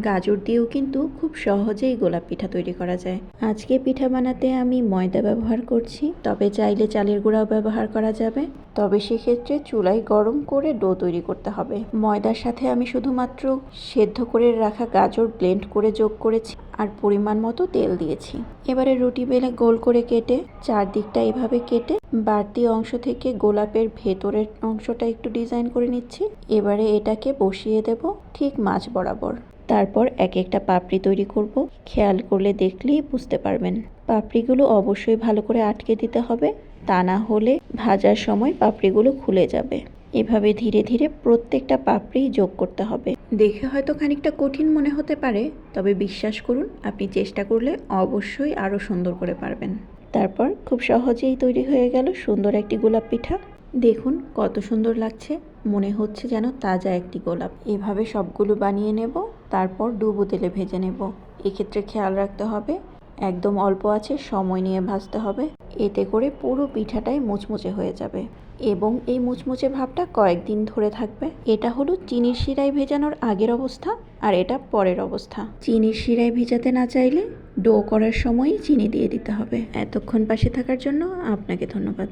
গাজর দিয়েও কিন্তু খুব সহজেই গোলাপ পিঠা তৈরি করা যায়। আজকে পিঠা বানাতে আমি ময়দা ব্যবহার করছি, তবে চাইলে চালের গুঁড়াও ব্যবহার করা যাবে। তবে সেক্ষেত্রে চুলায় গরম করে ডো তৈরি করতে হবে। ময়দার সাথে আমি শুধুমাত্র সেদ্ধ করে রাখা গাজর ব্লেন্ড করে যোগ করেছি আর পরিমাণ মতো তেল দিয়েছি। এবারে রুটি বেলে গোল করে কেটে চারদিকটা এভাবে কেটে বাড়তি অংশ থেকে গোলাপের ভেতরের অংশটা একটু ডিজাইন করে নিচ্ছি। এবারে এটাকে বসিয়ে দেব ঠিক মাঝ বরাবর। তারপর এক একটা পাপড়ি তৈরি করব। খেয়াল করলে দেখলেই বুঝতে পারবেন। পাপড়িগুলো অবশ্যই ভালো করে আটকে দিতে হবে, তা না হলে ভাজার সময় পাপড়িগুলো খুলে যাবে। এভাবে ধীরে ধীরে প্রত্যেকটা পাপড়ি যোগ করতে হবে। দেখে হয়তো খানিকটা কঠিন মনে হতে পারে, তবে বিশ্বাস করুন, আপনি চেষ্টা করলে অবশ্যই আরও সুন্দর করে পারবেন। তারপর খুব সহজেই তৈরি হয়ে গেল সুন্দর একটি গোলাপ পিঠা। দেখুন কত সুন্দর লাগছে, মনে হচ্ছে যেন তাজা একটি গোলাপ। এভাবে সবগুলো বানিয়ে নেব, তারপর ডুবো তেলে ভেজে নেব। এক্ষেত্রে খেয়াল রাখতে হবে একদম অল্প আছে সময় নিয়ে ভাজতে হবে, এতে করে পুরো পিঠাটাই মুচমুচে হয়ে যাবে এবং এই মুচমুচে ভাবটা কয়েকদিন ধরে থাকবে। এটা হলো চিনির শিরায় ভেজানোর আগের অবস্থা, আর এটা পরের অবস্থা। চিনির শিরায় ভেজাতে না চাইলে ডো করার সময়ই চিনি দিয়ে দিতে হবে। এতক্ষণ পাশে থাকার জন্য আপনাকে ধন্যবাদ।